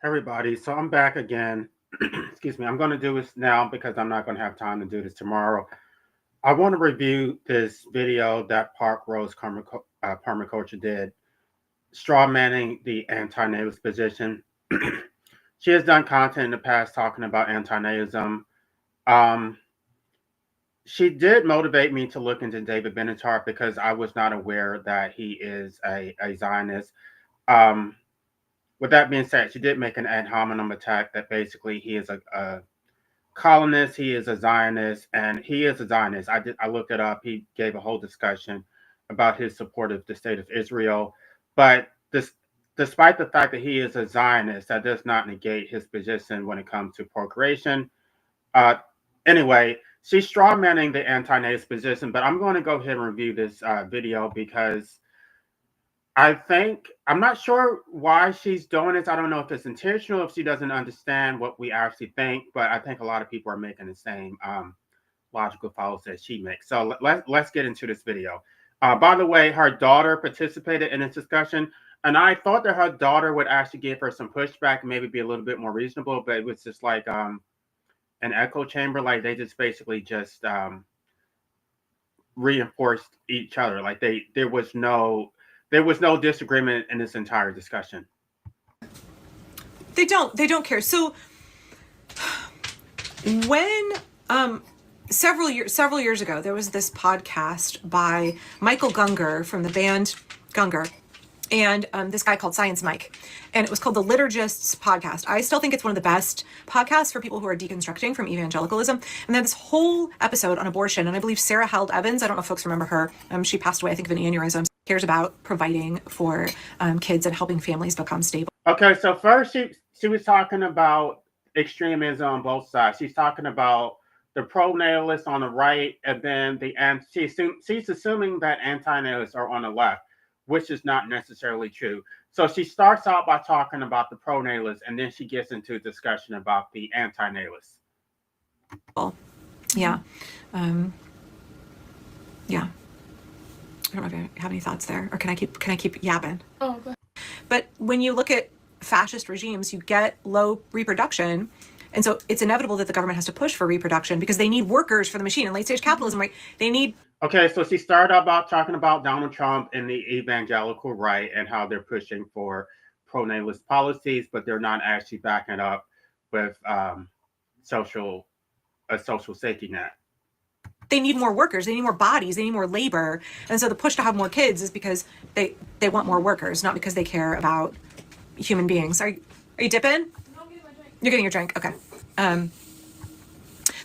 Everybody, so I'm back again. Excuse me. I'm going to do this now because I'm not going to have time to do this tomorrow. I want to review this video that Parkrose Permaculture did, straw manning the anti-natalist position. She has done content in the past talking about anti-natalism. Um, she did motivate me to look into David Benatar because I was not aware that he is a Zionist. Um, with that being said, she did make an ad hominem attack that basically he is a colonist, he is a Zionist, and he is a Zionist. I looked it up. He gave a whole discussion about his support of the state of Israel. But despite the fact that he is a Zionist, that does not negate his position when it comes to procreation. Uh, anyway, she's straw manning the anti-natalist position, but I'm going to go ahead and review this video because I'm not sure why she's doing this. I don't know if it's intentional, if she doesn't understand what we actually think, but I think a lot of people are making the same logical fallacies that she makes. So let's get into this video. By the way, her daughter participated in this discussion, and I thought that her daughter would actually give her some pushback and maybe be a little bit more reasonable, but it was just like an echo chamber. Like they just basically just reinforced each other. Like there was no disagreement in this entire discussion. They don't care. So when several years ago, there was this podcast by Michael Gungor from the band Gungor, and this guy called Science Mike, and it was called the Liturgists podcast. I still think it's one of the best podcasts for people who are deconstructing from evangelicalism. And they had this whole episode on abortion, and I believe Sarah Held Evans, I don't know if folks remember her, she passed away, I think, of an aneurysm, cares about providing for kids and helping families become stable. Okay, so first she was talking about extremism on both sides. She's talking about the pro-natalists on the right, and then she's assuming that anti-natalists are on the left, which is not necessarily true. So she starts out by talking about the pro-natalists, and then she gets into a discussion about the anti-natalists. Well, yeah. Yeah. I don't know if you have any thoughts there, or can I keep yapping? Oh, go ahead. But when you look at fascist regimes, you get low reproduction. And so it's inevitable that the government has to push for reproduction because they need workers for the machine. In late stage capitalism, right? They need. Okay, so she started about talking about Donald Trump and the evangelical right and how they're pushing for pro-natalist policies, but they're not actually backing up with a social safety net. They need more workers. They need more bodies. They need more labor. And so the push to have more kids is because they want more workers, not because they care about human beings. Are you dipping? No, I'm getting my drink. You're getting your drink. Okay.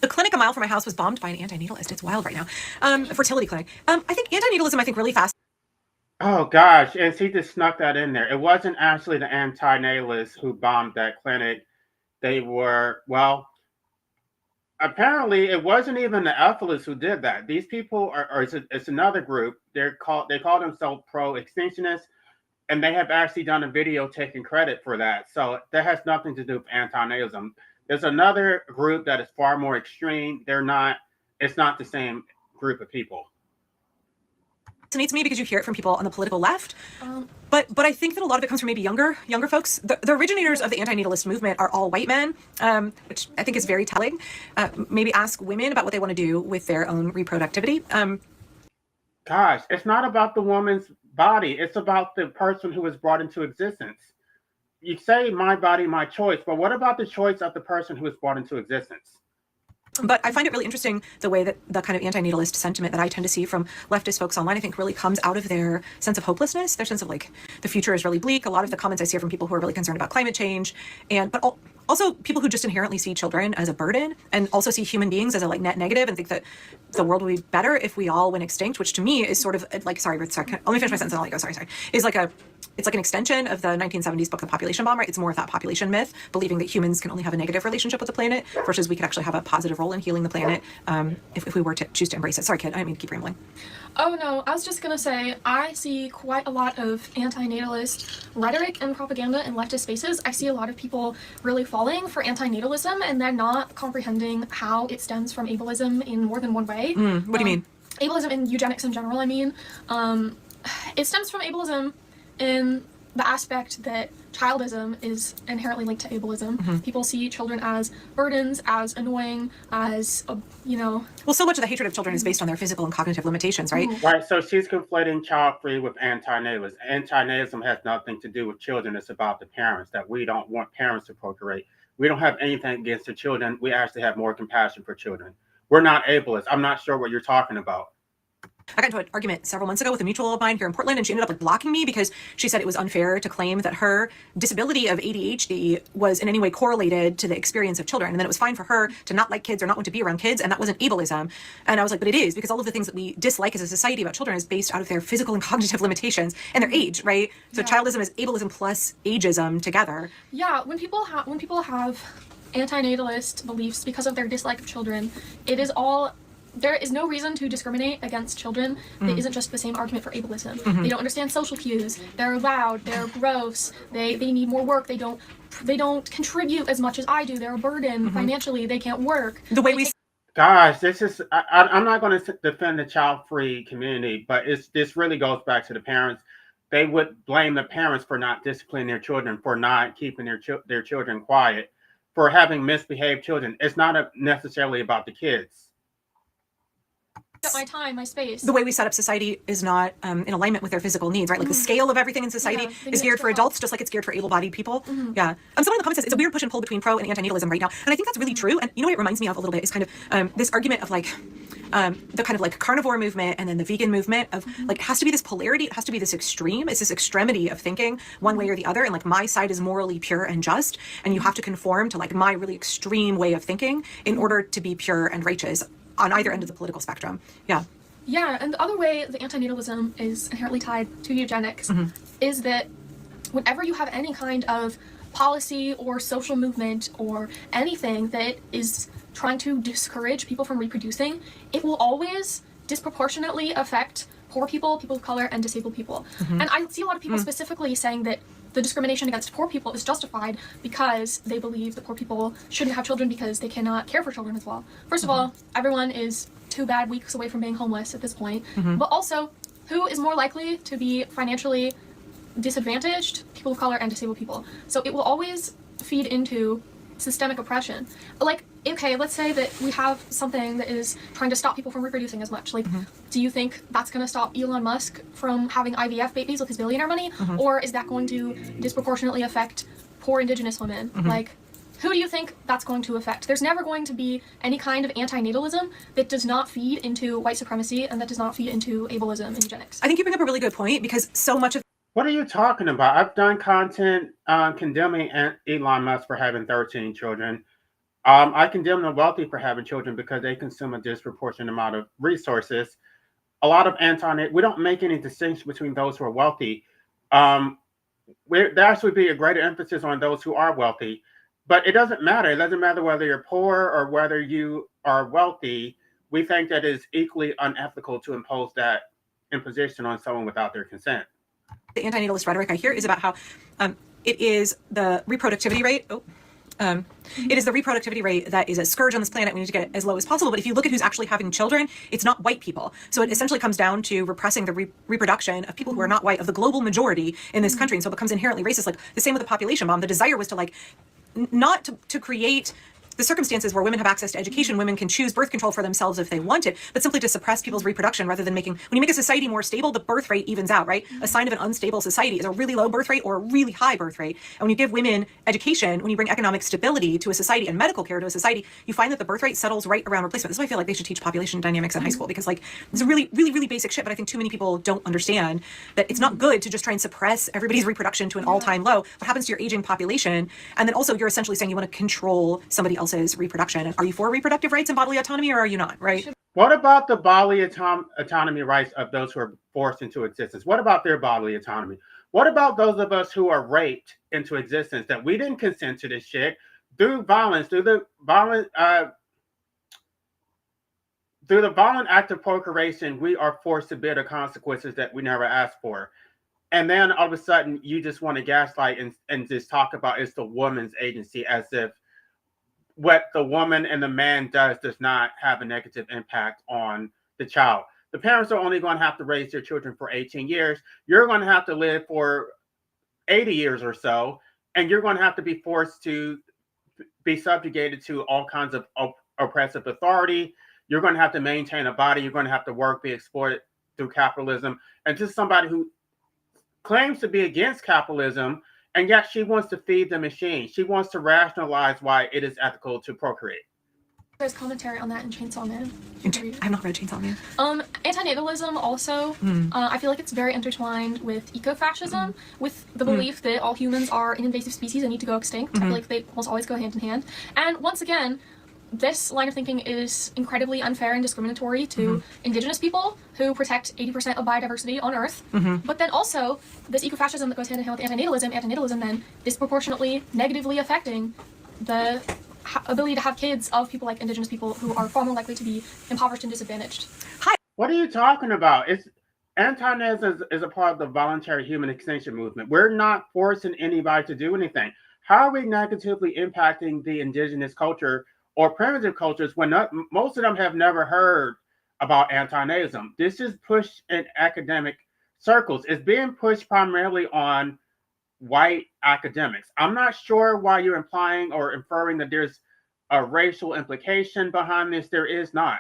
The clinic a mile from my house was bombed by an anti-natalist. It's wild right now. A fertility clinic. I think anti-natalism, really fast. Oh, gosh. And she just snuck that in there. It wasn't actually the anti-natalists who bombed that clinic. They were, well, apparently it wasn't even the ethalists who did that. These people it's another group. They call themselves pro-extinctionists, and they have actually done a video taking credit for that. So that has nothing to do with anti-natalism. There's another group that is far more extreme. It's not the same group of people. Fascinates me because you hear it from people on the political left. But I think that a lot of it comes from maybe younger folks. The originators of the anti-natalist movement are all white men, which I think is very telling. Maybe ask women about what they want to do with their own reproductivity. Gosh, it's not about the woman's body. It's about the person who was brought into existence. You say my body, my choice, but what about the choice of the person who was brought into existence? But I find it really interesting the way that the kind of anti-natalist sentiment that I tend to see from leftist folks online, I think really comes out of their sense of hopelessness, their sense of like the future is really bleak. A lot of the comments I see are from people who are really concerned about climate change, but also people who just inherently see children as a burden and also see human beings as a net negative and think that the world would be better if we all went extinct, which to me is sort of like, sorry, let me finish my sentence and I'll let you go, sorry. It's like an extension of the 1970s book, The Population Bomb, right? It's more of that population myth, believing that humans can only have a negative relationship with the planet versus we could actually have a positive role in healing the planet if we were to choose to embrace it. Sorry, kid, I didn't mean to keep rambling. Oh no, I was just gonna say, I see quite a lot of anti-natalist rhetoric and propaganda in leftist spaces. I see a lot of people really falling for anti-natalism and they're not comprehending how it stems from ableism in more than one way. What do you mean? Ableism and eugenics in general, I mean. It stems from ableism in the aspect that childism is inherently linked to ableism. People see children as burdens, as annoying, as, Well, so much of the hatred of children is based on their physical and cognitive limitations, right? Right. So she's conflating child-free with anti-natalism. Anti-natalism has nothing to do with children. It's about the parents, that we don't want parents to procreate. We don't have anything against the children. We actually have more compassion for children. We're not ableist. I'm not sure what you're talking about. I got into an argument several months ago with a mutual of mine here in Portland, and she ended up blocking me because she said it was unfair to claim that her disability of ADHD was in any way correlated to the experience of children, and then it was fine for her to not like kids or not want to be around kids, and that wasn't ableism. And I was like, but it is, because all of the things that we dislike as a society about children is based out of their physical and cognitive limitations and their age, right? So childism is ableism plus ageism together. Yeah, when people have antinatalist beliefs because of their dislike of children, there is no reason to discriminate against children that isn't just the same argument for ableism. They don't understand social cues. They're loud. They're gross. They need more work. They don't contribute as much as I do. They're a burden financially. They can't work. The way we Gosh, this is, I'm not going to defend the child-free community, but this really goes back to the parents. They would blame the parents for not disciplining their children, for not keeping their children quiet, for having misbehaved children. It's not necessarily about the kids. My time, my space. The way we set up society is not in alignment with their physical needs, right? Like the scale of everything in society is geared for adults, just like it's geared for able-bodied people. Yeah. Someone in the comments says it's a weird push and pull between pro and antinatalism right now, and I think that's really true. And you know what it reminds me of a little bit is kind of this argument of like the kind of like carnivore movement and then the vegan movement of like it has to be this polarity, it has to be this extreme, it's this extremity of thinking one way or the other, and like my side is morally pure and just, and you have to conform to like my really extreme way of thinking in order to be pure and righteous on either end of the political spectrum. Yeah, and the other way the antinatalism is inherently tied to eugenics is that whenever you have any kind of policy or social movement or anything that is trying to discourage people from reproducing, it will always disproportionately affect poor people, people of color, and disabled people. And I see a lot of people specifically saying that the discrimination against poor people is justified because they believe that poor people shouldn't have children because they cannot care for children as well. First of all, everyone is 2 bad weeks away from being homeless at this point. But also, who is more likely to be financially disadvantaged? People of color and disabled people. So it will always feed into systemic oppression. Like, okay, let's say that we have something that is trying to stop people from reproducing as much. Like, do you think that's going to stop Elon Musk from having IVF babies with his billionaire money? Or is that going to disproportionately affect poor indigenous women? Like, who do you think that's going to affect? There's never going to be any kind of antinatalism that does not feed into white supremacy and that does not feed into ableism and eugenics. I think you bring up a really good point because so much of What are you talking about? I've done content condemning Elon Musk for having 13 children. I condemn the wealthy for having children because they consume a disproportionate amount of resources. A lot of we don't make any distinction between those who are wealthy. There actually be a greater emphasis on those who are wealthy. But it doesn't matter. It doesn't matter whether you're poor or whether you are wealthy. We think that it is equally unethical to impose that imposition on someone without their consent. the antinatalist rhetoric I hear is about how it is the reproductivity rate. It is the reproductivity rate that is a scourge on this planet. We need to get it as low as possible. But if you look at who's actually having children, it's not white people. So it essentially comes down to repressing the reproduction of people who are not white, of the global majority in this country. And so it becomes inherently racist. Like the same with the population bomb. The desire was to like not to create the circumstances where women have access to education, women can choose birth control for themselves if they want it, but simply to suppress people's reproduction rather than when you make a society more stable, the birth rate evens out, right? A sign of an unstable society is a really low birth rate or a really high birth rate. And when you give women education, when you bring economic stability to a society and medical care to a society, you find that the birth rate settles right around replacement. This is why I feel like they should teach population dynamics in high school, because like it's a really basic shit, but I think too many people don't understand that it's not good to just try and suppress everybody's reproduction to an all-time low. What happens to your aging population? And then also you're essentially saying you want to control somebody else's reproduction. Are you for reproductive rights and bodily autonomy, or are you not, right? What about the bodily autonomy rights of those who are forced into existence? What about their bodily autonomy? What about those of us who are raped into existence, that we didn't consent to this shit through violence, through the violent act of procreation? We are forced to bear the consequences that we never asked for. And then all of a sudden you just want to gaslight and just talk about it's the woman's agency, as if what the woman and the man does not have a negative impact on the child. The parents are only going to have to raise their children for 18 years. You're going to have to live for 80 years or so, and you're going to have to be forced to be subjugated to all kinds of oppressive authority. You're going to have to maintain a body. You're going to have to work, be exploited through capitalism. And just somebody who claims to be against capitalism, and yet she wants to feed the machine. She wants to rationalize why it is ethical to procreate. There's commentary on that in Chainsaw Man. I've not read Chainsaw Man. Antinatalism also, I feel like it's very intertwined with ecofascism, with the belief that all humans are an invasive species and need to go extinct. I feel like they almost always go hand in hand. And once again, this line of thinking is incredibly unfair and discriminatory to indigenous people who protect 80% of biodiversity on Earth. But then also, this ecofascism that goes hand in hand with antinatalism then disproportionately negatively affecting the ability to have kids of people like indigenous people who are far more likely to be impoverished and disadvantaged. Hi. What are you talking about? Anti-nativism is a part of the voluntary human extinction movement. We're not forcing anybody to do anything. How are we negatively impacting the indigenous culture or primitive cultures when most of them have never heard about anti-nativism? This is pushed in academic circles. It's being pushed primarily on white academics. I'm not sure why you're implying or inferring that there's a racial implication behind this. There is not.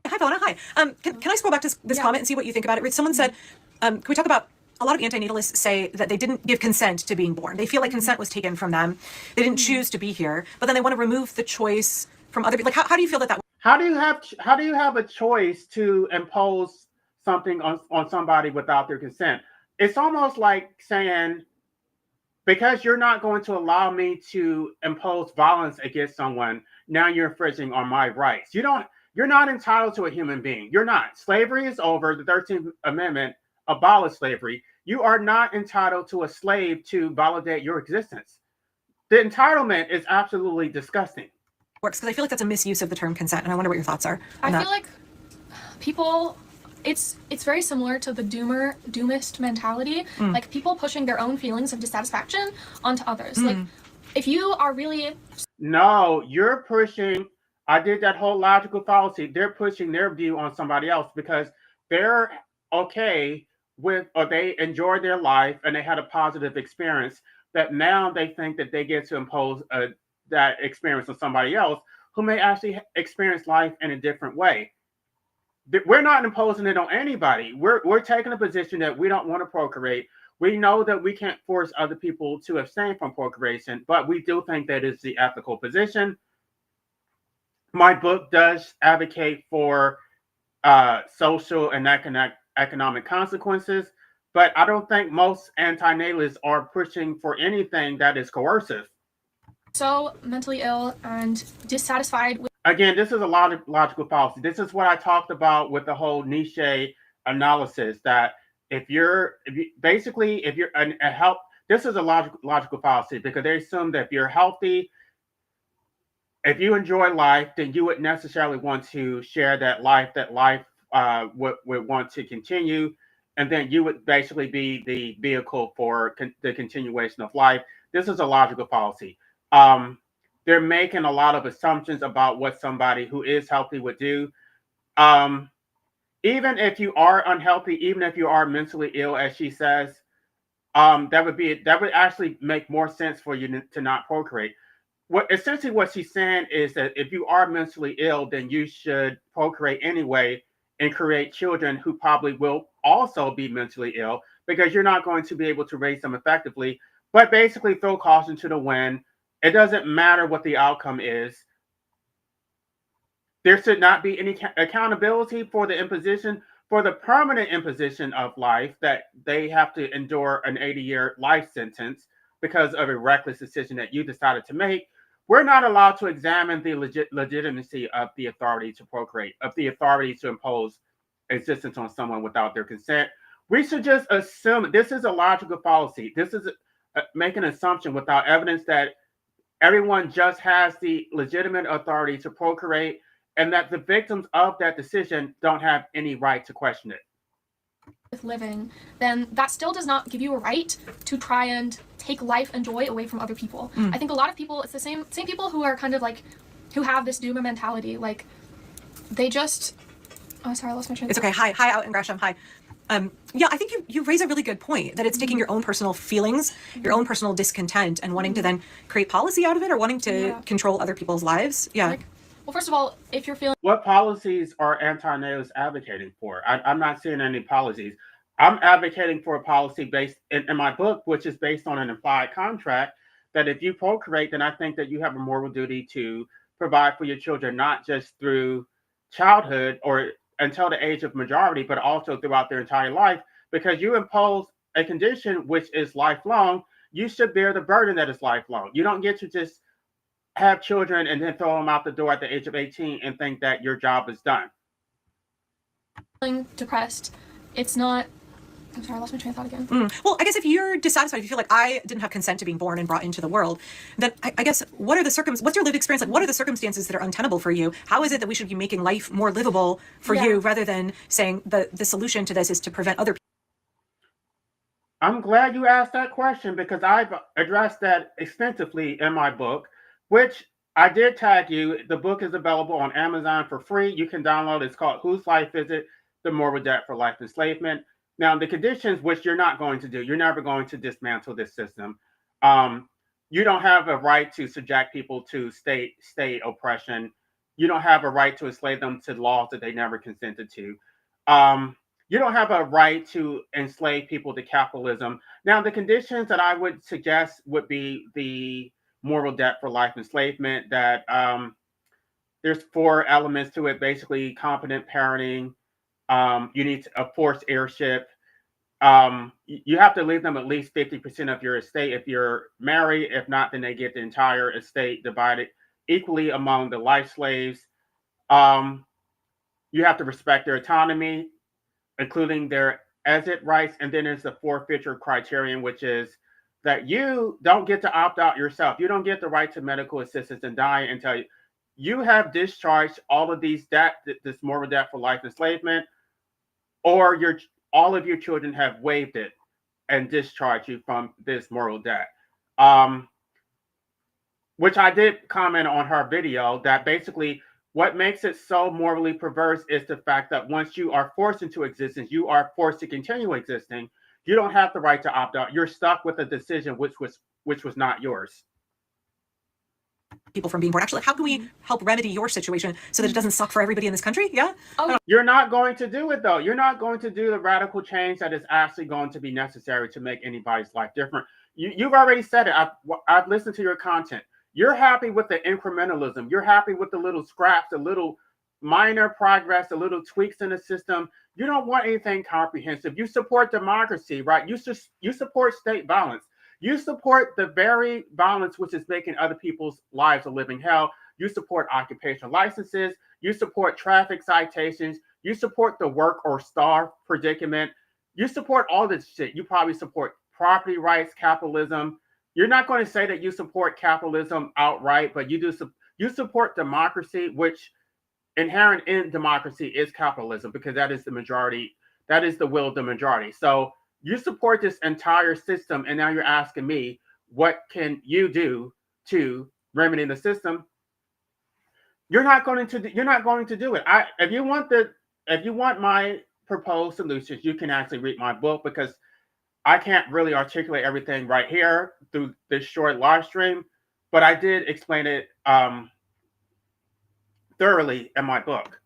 Hi, Fauna. Hi. Can I scroll back to this comment and see what you think about it? Someone said, can we talk about, a lot of antinatalists say that they didn't give consent to being born. They feel like consent was taken from them. They didn't choose to be here, but then they want to remove the choice from other people. Like, how do you feel that? How do you have a choice to impose something on somebody without their consent? It's almost like saying, because you're not going to allow me to impose violence against someone, now you're infringing on my rights. You're not entitled to a human being. You're not. Slavery is over. The 13th Amendment abolished slavery. You are not entitled to a slave to validate your existence. The entitlement is absolutely disgusting. Works, because I feel like that's a misuse of the term consent, and I wonder what your thoughts are. I feel like people, it's very similar to the doomist mentality, like people pushing their own feelings of dissatisfaction onto others. Like, if you are really... No, you're pushing... I did that whole logical fallacy. They're pushing their view on somebody else because they're okay with, or they enjoyed their life and they had a positive experience, that now they think that they get to impose that experience on somebody else who may actually experience life in a different way. We're not imposing it on anybody. We're taking a position that we don't want to procreate. We know that we can't force other people to abstain from procreation, but we do think that is the ethical position. My book does advocate for social and economic consequences, but I don't think most antinatalists are pushing for anything that is coercive. So mentally ill and dissatisfied with... Again, this is a logical fallacy. This is what I talked about with the whole Nietzsche analysis, that if you're a health, this is a logical fallacy because they assume that if you're healthy, if you enjoy life, then you would necessarily want to share that life would want to continue. And then you would basically be the vehicle for the continuation of life. This is a logical fallacy. They're making a lot of assumptions about what somebody who is healthy would do. Even if you are unhealthy, even if you are mentally ill, as she says, that would actually make more sense for you to not procreate. Essentially what she's saying is that if you are mentally ill, then you should procreate anyway and create children who probably will also be mentally ill because you're not going to be able to raise them effectively. But basically throw caution to the wind. It doesn't matter what the outcome is. There should not be any accountability for the imposition, for the permanent imposition of life, that they have to endure an 80-year life sentence because of a reckless decision that you decided to make. We're not allowed to examine the legitimacy of the authority to procreate, of the authority to impose existence on someone without their consent. We should just assume this is a logical fallacy. This is make an assumption without evidence that everyone just has the legitimate authority to procreate and that the victims of that decision don't have any right to question it. With living, then that still does not give you a right to try and take life and joy away from other people. I think a lot of people, it's the same people who are kind of like, who have this doomer mentality, like they just, oh sorry, I lost my train of thought. It's okay. Hi out in Gresham. Hi. Yeah, I think you raise a really good point that it's taking your own personal feelings, your own personal discontent, and wanting to then create policy out of it, or wanting to control other people's lives. Yeah. Well, first of all, if you're feeling What policies are anti-natalists advocating for? I'm not seeing any policies. I'm advocating for a policy based in my book, which is based on an implied contract, that if you procreate, then I think that you have a moral duty to provide for your children, not just through childhood or until the age of majority, but also throughout their entire life, because you impose a condition which is lifelong. You should bear the burden that is lifelong. You don't get to just have children and then throw them out the door at the age of 18 and think that your job is done. depressed, it's not. I'm sorry, I lost my train of thought again. Well, I guess if you're dissatisfied, if you feel like I didn't have consent to being born and brought into the world, then I guess what's your lived experience? Like, what are the circumstances that are untenable for you? How is it that we should be making life more livable for you, rather than saying the solution to this is to prevent other people? I'm glad you asked that question, because I've addressed that extensively in my book, which I did tag you. The book is available on Amazon for free. You can download it. It's called Whose Life Is It? The Moral Debt for Life Enslavement. Now, the conditions which you're not going to do, you're never going to dismantle this system. You don't have a right to subject people to state oppression. You don't have a right to enslave them to laws that they never consented to. You don't have a right to enslave people to capitalism. Now, the conditions that I would suggest would be the moral debt for life enslavement, that there's 4 elements to it. Basically, competent parenting. You need a forced heirship. You have to leave them at least 50% of your estate if you're married. If not, then they get the entire estate divided equally among the life slaves. You have to respect their autonomy, including their exit rights. And then there's the forfeiture criterion, which is that you don't get to opt out yourself. You don't get the right to medical assistance and die until you have discharged all of these this moral debt for life enslavement, or all of your children have waived it and discharged you from this moral debt. Which I did comment on her video, that basically what makes it so morally perverse is the fact that once you are forced into existence, you are forced to continue existing. You don't have the right to opt out. You're stuck with a decision which was not yours. People from being born. Actually, how can we help remedy your situation so that it doesn't suck for everybody in this country? Yeah. You're not going to do it, though. You're not going to do the radical change that is actually going to be necessary to make anybody's life different. You've already said it. I've listened to your content. You're happy with the incrementalism. You're happy with the little scraps, the little minor progress, the little tweaks in the system. You don't want anything comprehensive. You support democracy, right? You support state violence. You support the very violence which is making other people's lives a living hell. You support occupational licenses. You support traffic citations. You support the work or starve predicament. You support all this shit. You probably support property rights, capitalism. You're not going to say that you support capitalism outright, but you do. You support democracy, which inherent in democracy is capitalism, because that is the majority. That is the will of the majority. So you support this entire system, and now you're asking me, what can you do to remedy the system? You're not going to do it. If you want my proposed solutions, you can actually read my book, because I can't really articulate everything right here through this short live stream, but I did explain it thoroughly in my book.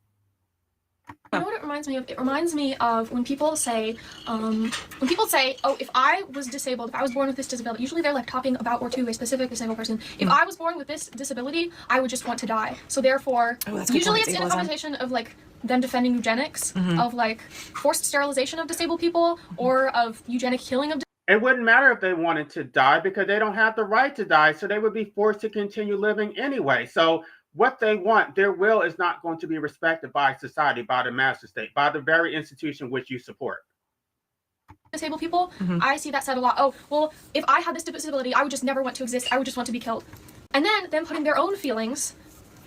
You know what it reminds me of? It reminds me of when people say, oh, if I was disabled, if I was born with this disability, usually they're like talking about or to a specific disabled person. If I was born with this disability, I would just want to die. So therefore, usually it's in a conversation of like them defending eugenics, of like forced sterilization of disabled people, or of eugenic killing of. It wouldn't matter if they wanted to die, because they don't have the right to die. So they would be forced to continue living anyway. So what they want, their will is not going to be respected by society, by the master state, by the very institution which you support. Disabled people, I see that said a lot. Oh, well, if I had this disability, I would just never want to exist. I would just want to be killed. And then them putting their own feelings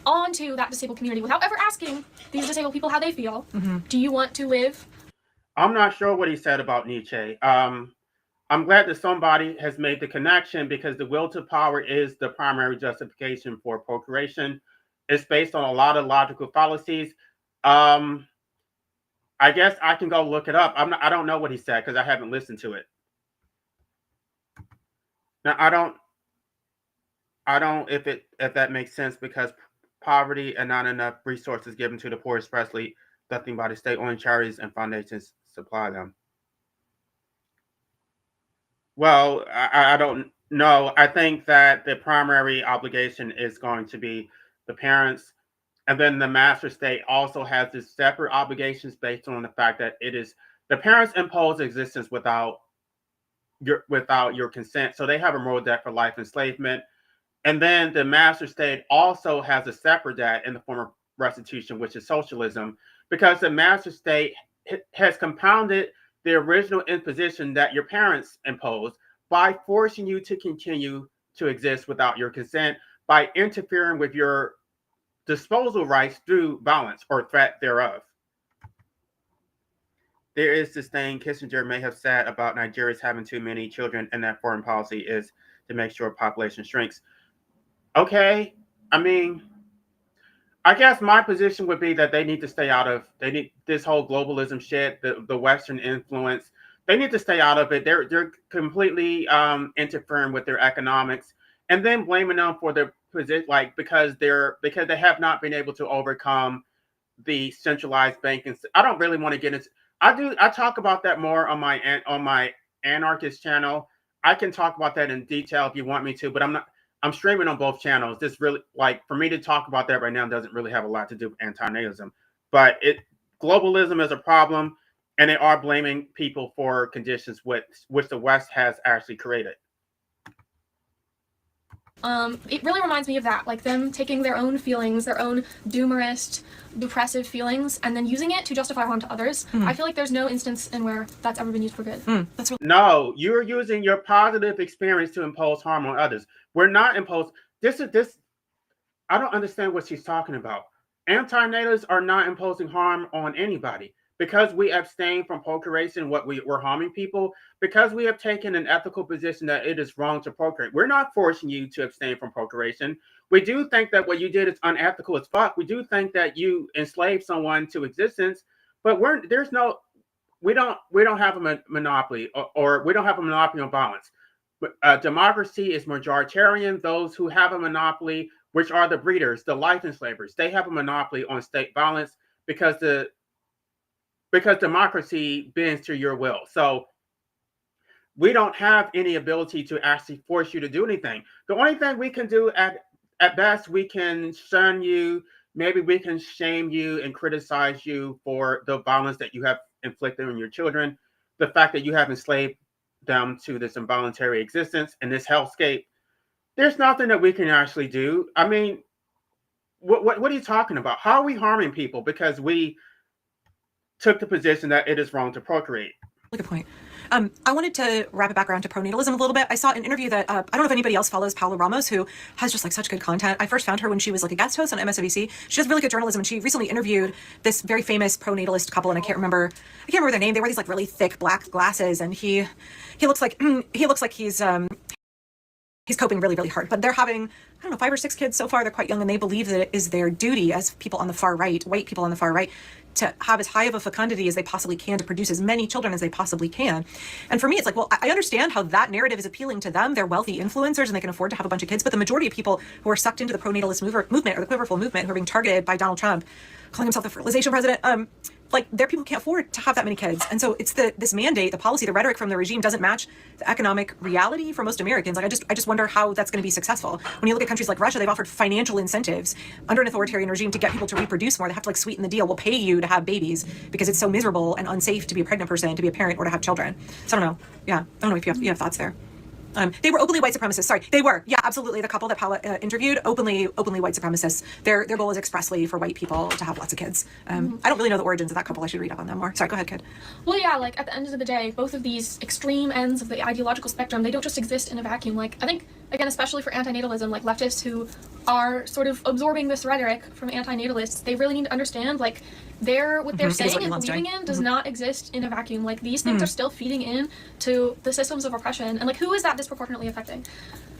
onto that disabled community without ever asking these disabled people how they feel. Do you want to live? I'm not sure what he said about Nietzsche. I'm glad that somebody has made the connection, because the will to power is the primary justification for procreation. It's based on a lot of logical fallacies. I I guess I can go look it up. I don't know what he said because I haven't listened to it. Now I don't if that makes sense, because poverty and not enough resources given to the poor, especially nothing by the state-owned charities and foundations supply them. Well, I don't know. I think that the primary obligation is going to be the parents, and then the master state also has this separate obligations based on the fact that it is the parents impose existence without your consent, so they have a moral debt for life enslavement. And then the master state also has a separate debt in the form of restitution, which is socialism, because the master state has compounded the original imposition that your parents imposed by forcing you to continue to exist without your consent, by interfering with your disposal rights through violence or threat thereof. There is this thing Kissinger may have said about Nigerians having too many children, and that foreign policy is to make sure population shrinks. Okay, I mean, I guess my position would be that they need to stay out of. They need this whole globalism shit, the Western influence. They need to stay out of it. They're completely interfering with their economics, and then blaming them for their position, like because they have not been able to overcome the centralized banking. I don't really want to get into. I talk about that more on my anarchist channel. I can talk about that in detail if you want me to, but I'm streaming on both channels. This really, like, for me to talk about that right now doesn't really have a lot to do with antinatalism. But globalism is a problem, and they are blaming people for conditions which the West has actually created. It really reminds me of that, like them taking their own feelings, their own doomerist, depressive feelings, and then using it to justify harm to others. I feel like there's no instance in where that's ever been used for good. That's really No, you're using your positive experience to impose harm on others. We're not imposed. This. I don't understand what she's talking about. Antinatalists are not imposing harm on anybody. Because we abstain from procreation, we're harming people, because we have taken an ethical position that it is wrong to procreate. We're not forcing you to abstain from procreation. We do think that what you did is unethical as fuck. We do think that you enslaved someone to existence, but we don't have a monopoly, or we don't have a monopoly on violence. Democracy is majoritarian. Those who have a monopoly, which are the breeders, the life enslavers, they have a monopoly on state violence because democracy bends to your will. So we don't have any ability to actually force you to do anything. The only thing we can do at best, we can shun you. Maybe we can shame you and criticize you for the violence that you have inflicted on your children, the fact that you have enslaved them to this involuntary existence and this hellscape. There's nothing that we can actually do. I mean, what are you talking about? How are we harming people because we took the position that it is wrong to procreate? good point. I wanted to wrap it back around to pronatalism a little bit. I saw an interview that, I don't know if anybody else follows Paula Ramos, who has just like such good content. I first found her when she was like a guest host on MSNBC. She does really good journalism, and she recently interviewed this very famous pronatalist couple, and I can't remember their name. They wear these like really thick black glasses, and he looks like he's coping really, really hard. But they're having, I don't know, 5 or 6 kids so far. They're quite young, and they believe that it is their duty as people on the far right, white people on the far right, to have as high of a fecundity as they possibly can, to produce as many children as they possibly can. And for me, it's like, well, I understand how that narrative is appealing to them. They're wealthy influencers and they can afford to have a bunch of kids. But the majority of people who are sucked into the pronatalist movement, or the quiverful movement, who are being targeted by Donald Trump, calling himself the fertilization president, like, they're people who can't afford to have that many kids. And so it's this mandate, the policy, the rhetoric from the regime doesn't match the economic reality for most Americans. Like, I just wonder how that's going to be successful. When you look at countries like Russia, they've offered financial incentives under an authoritarian regime to get people to reproduce more. They have to like sweeten the deal. We'll pay you to have babies because it's so miserable and unsafe to be a pregnant person, to be a parent, or to have children. So I don't know. Yeah, I don't know if you have thoughts there. They were openly white supremacists. Sorry, they were. Yeah, absolutely. The couple that Paula interviewed, openly white supremacists. Their goal is expressly for white people to have lots of kids. I don't really know the origins of that couple. I should read up on them more. Sorry, go ahead, kid. Well, yeah, like at the end of the day, both of these extreme ends of the ideological spectrum, they don't just exist in a vacuum. Like, I think, again, especially for antinatalism, like leftists who are sort of absorbing this rhetoric from antinatalists, they really need to understand, like, what they're saying and believing in does not exist in a vacuum. Like, these things are still feeding in to the systems of oppression. And like, who is that disproportionately affecting?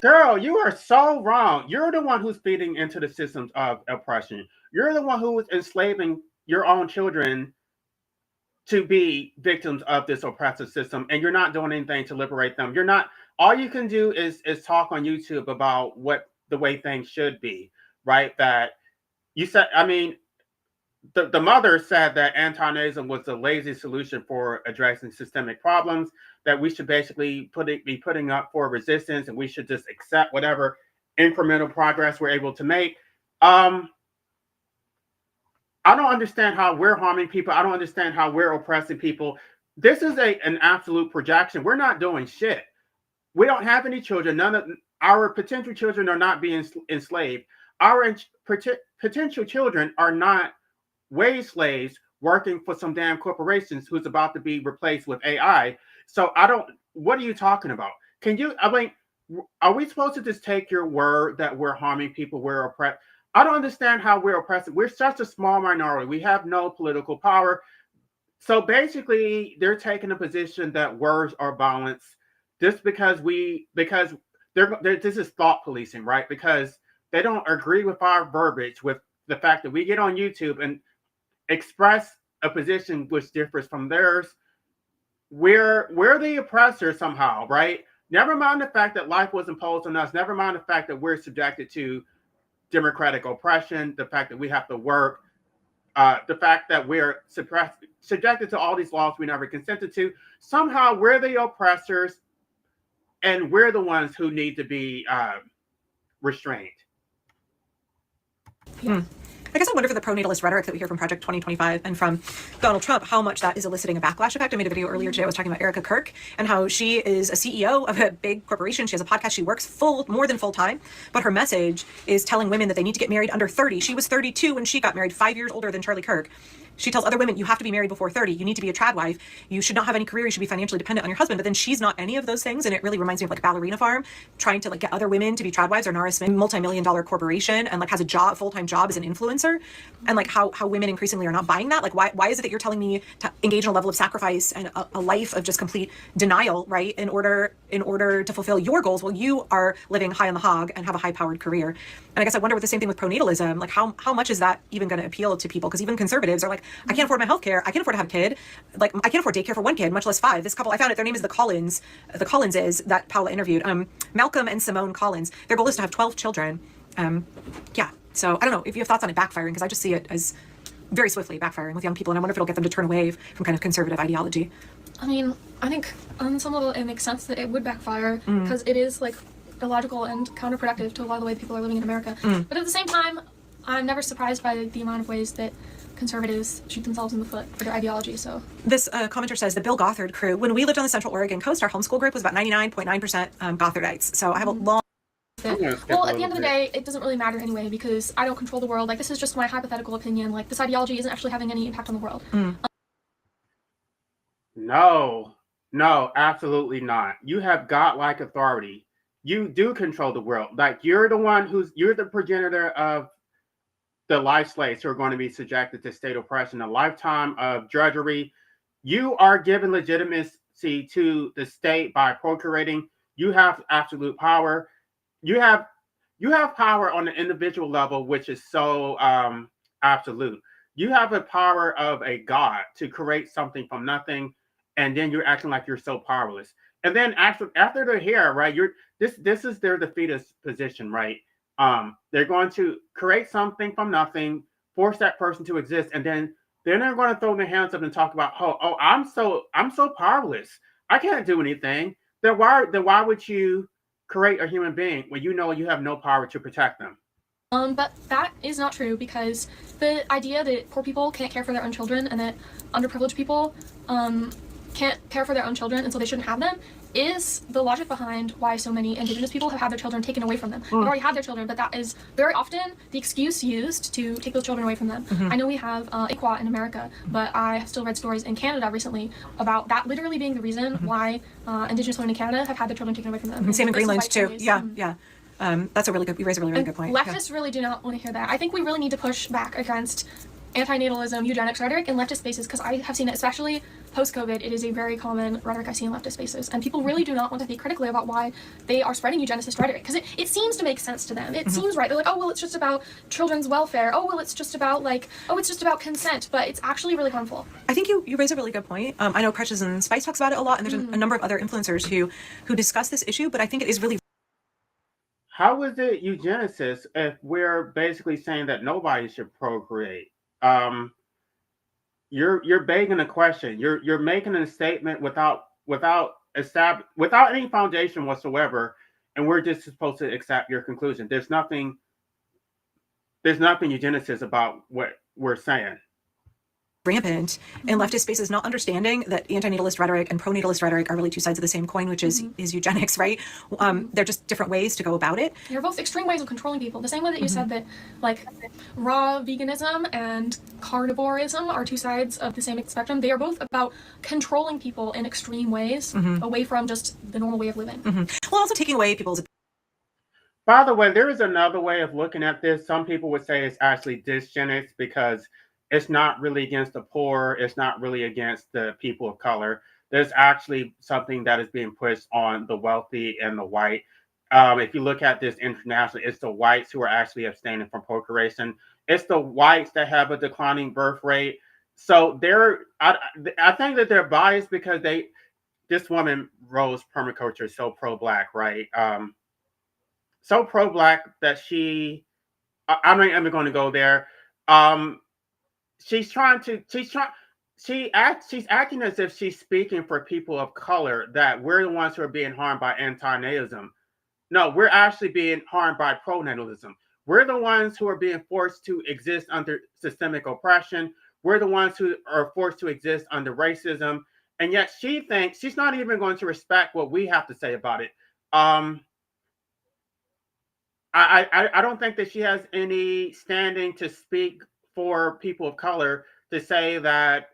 Girl, you are so wrong. You're the one who's feeding into the systems of oppression. You're the one who is enslaving your own children to be victims of this oppressive system, and you're not doing anything to liberate them. You're not. All you can do is talk on YouTube about what the way things should be, right? That you said. I mean, the mother said that anti-nazism was the lazy solution for addressing systemic problems. That we should basically be putting up for resistance, and we should just accept whatever incremental progress we're able to make. I don't understand how we're harming people. I don't understand how we're oppressing people. This is an absolute projection. We're not doing shit. We don't have any children. None of our potential children are not being enslaved. Our potential children are not wage slaves working for some damn corporations who's about to be replaced with AI. So what are you talking about? Are we supposed to just take your word that we're harming people, we're oppressed? I don't understand how we're oppressive. We're such a small minority. We have no political power. So basically, they're taking a position that words are violence just because this is thought policing, right? Because they don't agree with our verbiage, with the fact that we get on YouTube and express a position which differs from theirs. We're the oppressor somehow, right? Never mind the fact that life was imposed on us. Never mind the fact that we're subjected to democratic oppression, the fact that we have to work, the fact that we're subjected to all these laws we never consented to. Somehow we're the oppressors, and we're the ones who need to be restrained. Yeah. I guess I wonder for the pro-natalist rhetoric that we hear from Project 2025 and from Donald Trump, how much that is eliciting a backlash effect. I made a video earlier today. I was talking about Erica Kirk and how she is a CEO of a big corporation. She has a podcast. She works more than full time, but her message is telling women that they need to get married under 30. She was 32 when she got married, 5 years older than Charlie Kirk. She tells other women, you have to be married before 30. You need to be a trad wife. You should not have any career. You should be financially dependent on your husband. But then she's not any of those things. And it really reminds me of like Ballerina Farm, trying to like get other women to be trad wives, or Nara Smith, multi-million-dollar corporation, and like has a job, full-time job as an influencer. And like how women increasingly are not buying that. Like why is it that you're telling me to engage in a level of sacrifice and a life of just complete denial, right? In order to fulfill your goals, while you are living high on the hog and have a high-powered career. And I guess I wonder with the same thing with pronatalism, like how much is that even going to appeal to people? Because even conservatives are like, I can't afford my health care. I can't afford to have a kid. Like I can't afford daycare for one kid, much less 5. This couple, I found it, their name is the Collins. The Collinses that Paula interviewed, Malcolm and Simone Collins. Their goal is to have 12 children. Yeah. So I don't know if you have thoughts on it backfiring, because I just see it as very swiftly backfiring with young people. And I wonder if it'll get them to turn away from kind of conservative ideology. I mean, I think on some level it makes sense that it would backfire because it is like illogical and counterproductive to a lot of the way people are living in America. But at the same time, I'm never surprised by the amount of ways that conservatives shoot themselves in the foot for their ideology. So this commenter says the Bill Gothard crew. When we lived on the Central Oregon coast, our homeschool group was about 99.9% Gothardites. So I have a long. Well, at the end of the day, it doesn't really matter anyway because I don't control the world. Like this is just my hypothetical opinion. Like this ideology isn't actually having any impact on the world. No, absolutely not. You have godlike authority. You do control the world. Like you're the one you're the progenitor of the life slaves who are going to be subjected to state oppression, a lifetime of drudgery. You are given legitimacy to the state by procreating. You have absolute power. You have power on the individual level, which is so absolute. You have a power of a god to create something from nothing, and then you're acting like you're so powerless. And then after they're here, right? This is their defeatist position, right? They're going to create something from nothing, force that person to exist, and then they're going to throw their hands up and talk about, oh, I'm so powerless. I can't do anything. Then why would you create a human being when you know you have no power to protect them? But that is not true because the idea that poor people can't care for their own children and that underprivileged people can't care for their own children and so they shouldn't have them is the logic behind why so many indigenous people have had their children taken away from them. They've already had their children, but that is very often the excuse used to take those children away from them. I know we have ICWA in America, but I have still read stories in Canada recently about that literally being the reason why indigenous women in Canada have had their children taken away from them. Same in Greenland too. Yeah. That's you raise a really good point. Leftists really do not want to hear that. I think we really need to push back against antinatalism, eugenics rhetoric in leftist spaces because I have seen it especially post-COVID, it is a very common rhetoric I see in leftist spaces, and people really do not want to think critically about why they are spreading eugenicist rhetoric, because it seems to make sense to them. It seems right. They're like, oh, well, it's just about children's welfare. Oh, well, it's just about it's just about consent, but it's actually really harmful. I think you raise a really good point. I know Precious and Spice talks about it a lot, and there's a number of other influencers who discuss this issue, but I think it is really. How is it eugenicist if we're basically saying that nobody should procreate? You're begging a question. You're making a statement without any foundation whatsoever, and we're just supposed to accept your conclusion. There's nothing eugenicist about what we're saying. Rampant in leftist spaces, not understanding that antinatalist rhetoric and pronatalist rhetoric are really two sides of the same coin, which is eugenics, right? They're just different ways to go about it. They're both extreme ways of controlling people. The same way that you said that raw veganism and carnivorism are two sides of the same spectrum. They are both about controlling people in extreme ways away from just the normal way of living. Well, also taking away people's. By the way, there is another way of looking at this. Some people would say it's actually dysgenics because it's not really against the poor. It's not really against the people of color. There's actually something that is being pushed on the wealthy and the white. If you look at this internationally, it's the whites who are actually abstaining from procreation. It's the whites that have a declining birth rate. So I think that they're biased because this woman, Rose Permaculture, is so pro-Black, right? So pro-Black that I'm not even going to go there. She's acting as if she's speaking for people of color, that we're the ones who are being harmed by antinatalism. No, we're actually being harmed by pronatalism. We're the ones who are being forced to exist under systemic oppression. We're the ones who are forced to exist under racism. And yet she thinks she's not even going to respect what we have to say about it. I don't think that she has any standing to speak for people of color to say that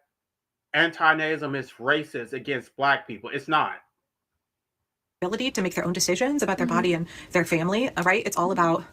antinatalism is racist against Black people. It's not. Ability to make their own decisions about their body and their family, right? It's all about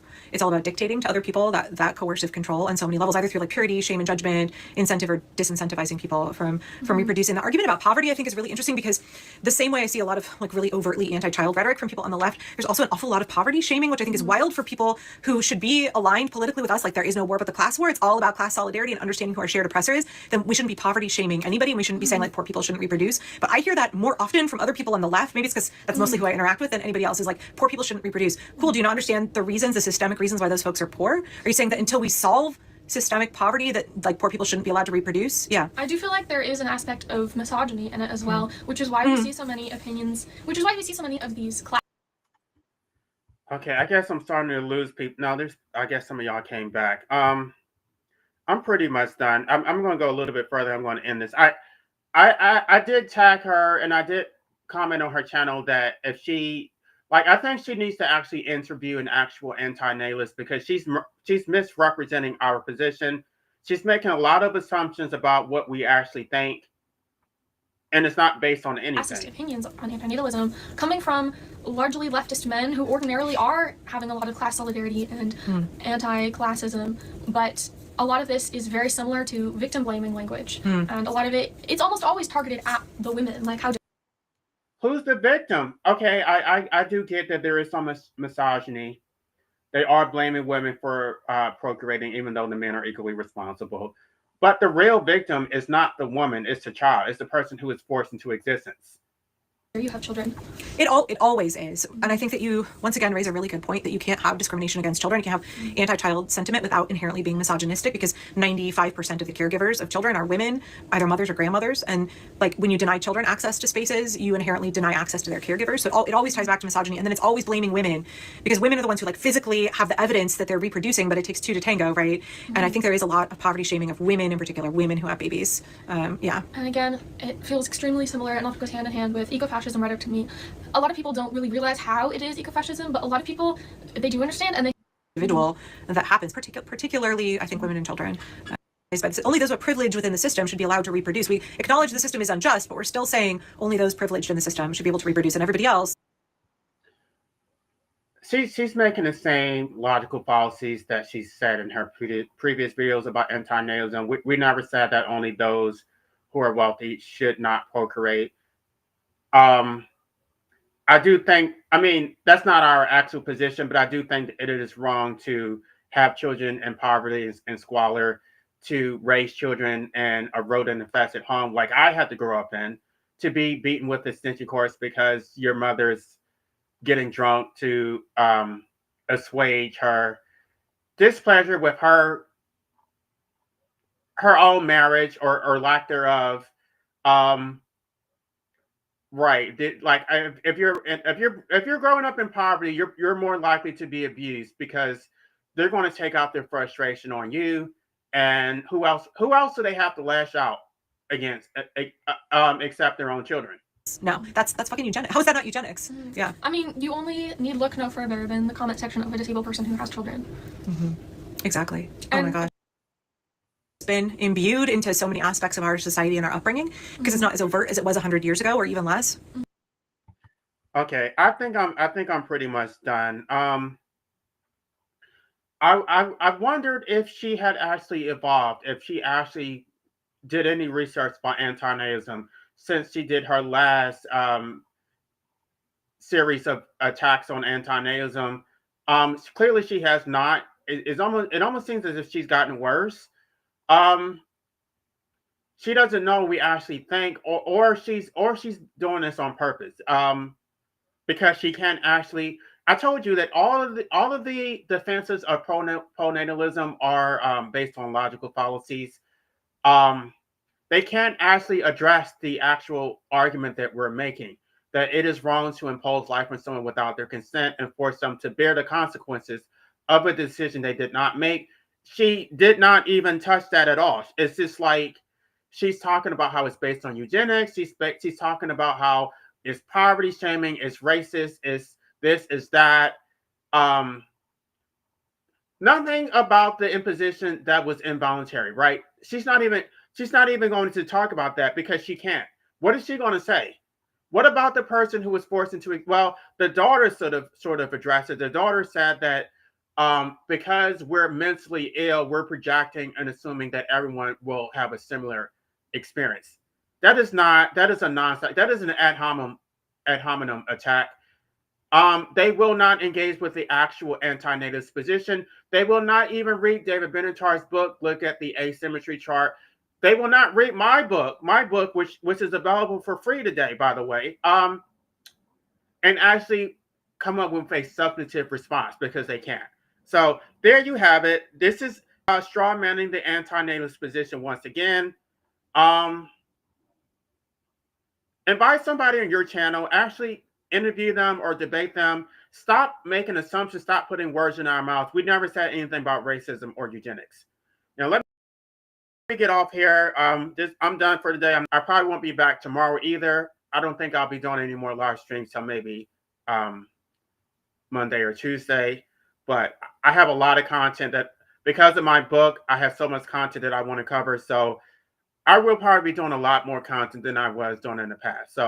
dictating to other people that coercive control on so many levels, either through purity, shame and judgment, incentive or disincentivizing people from reproducing. The argument about poverty, I think, is really interesting because the same way I see a lot of really overtly anti-child rhetoric from people on the left, there's also an awful lot of poverty shaming, which I think is wild for people who should be aligned politically with us. There is no war but the class war. It's all about class solidarity and understanding who our shared oppressor is. Then we shouldn't be poverty shaming anybody, and we shouldn't be saying poor people shouldn't reproduce. But I hear that more often from other people on the left. Maybe it's because that's mostly who I interact with, than anybody else, is poor people shouldn't reproduce. Cool. Do you not understand the reasons, the systemic reasons why those folks are poor? Are you saying that until we solve systemic poverty that poor people shouldn't be allowed to reproduce? Yeah. I do feel like there is an aspect of misogyny in it as well, which is why we see so many opinions, which is why we see so many of these Okay, I guess I'm starting to lose people. No, I guess some of y'all came back. I'm pretty much done. I'm going to go a little bit further. I'm going to end this. I did tag her and I did comment on her channel that if she I think she needs to actually interview an actual anti-natalist, because she's misrepresenting our position. She's making a lot of assumptions about what we actually think, and it's not based on anything. Opinions on antinatalism coming from largely leftist men who ordinarily are having a lot of class solidarity and anti-classism, but a lot of this is very similar to victim blaming language, and a lot of it's almost always targeted at the women. Who's the victim? Okay, I do get that there is some misogyny. They are blaming women for procreating, even though the men are equally responsible. But the real victim is not the woman, it's the child. It's the person who is forced into existence. You have children. It always is. And I think that you, once again, raise a really good point that you can't have discrimination against children. You can't have anti-child sentiment without inherently being misogynistic, because 95% of the caregivers of children are women, either mothers or grandmothers. And when you deny children access to spaces, you inherently deny access to their caregivers. So it always ties back to misogyny. And then it's always blaming women, because women are the ones who physically have the evidence that they're reproducing, but it takes two to tango, right? And I think there is a lot of poverty shaming of women, in particular women who have babies. Yeah. And again, it feels extremely similar and often goes hand in hand with ecofascism rhetoric to me. A lot of people don't really realize how it is ecofascism, but a lot of people, they do understand, and they individual that happens, particularly I think women and children. But only those with privilege within the system should be allowed to reproduce. We acknowledge the system is unjust, but we're still saying only those privileged in the system should be able to reproduce, and everybody else. She's making the same logical policies that she said in her previous videos about anti-natalism. We never said that only those who are wealthy should not procreate. Um, I do think, I mean, that's not our actual position, but I do think that it is wrong to have children in poverty and squalor, to raise children in a rodent infested home like I had to grow up in, to be beaten with extension cords because your mother's getting drunk to assuage her displeasure with her own marriage or lack thereof. Um, Right. Like if you're growing up in poverty, you're more likely to be abused because they're going to take out their frustration on you. And who else do they have to lash out against except their own children? No, that's fucking eugenics. How is that not eugenics? Yeah. I mean, you only need look no further than the comment section of a disabled person who has children. Exactly. Oh my gosh. It's been imbued into so many aspects of our society and our upbringing because it's not as overt as it was 100 years ago or even less. Okay, I think I'm pretty much done. I wondered if she had actually evolved, if she actually did any research about antinatalism since she did her last series of attacks on antinatalism. Clearly she has not. It almost seems as if she's gotten worse. Um, she doesn't know we actually think, or she's doing this on purpose. Because she can't actually. I told you that all of the defenses of pronatalism are based on logical fallacies. Um, they can't actually address the actual argument that we're making, that it is wrong to impose life on someone without their consent and force them to bear the consequences of a decision they did not make. She did not even touch that at all. It's just like she's talking about how it's based on eugenics. She's talking about how it's poverty shaming, it's racist, it's this, it's that. Um, Nothing about the imposition that was involuntary, right? She's not even going to talk about that because she can't. What is she going to say? What about the person who was forced into it? Well, the daughter sort of addressed it. The daughter said that because we're mentally ill, we're projecting and assuming that everyone will have a similar experience. That is not. That is a nonsense. That is an ad hominem attack. They will not engage with the actual antinatalist position. They will not even read David Benatar's book, look at the asymmetry chart. They will not read my book, which is available for free today, by the way, and actually come up with a substantive response because they can't. So there you have it. This is straw manning the antinatalist position once again. Um, Invite somebody on your channel, actually interview them or debate them. Stop making assumptions, stop putting words in our mouths. We never said anything about racism or eugenics. Now let me get off here. I'm done for today. I probably won't be back tomorrow either. I don't think I'll be doing any more live streams till maybe Monday or Tuesday. But I have a lot of content that, because of my book, I have so much content that I want to cover. So I will probably be doing a lot more content than I was doing in the past. So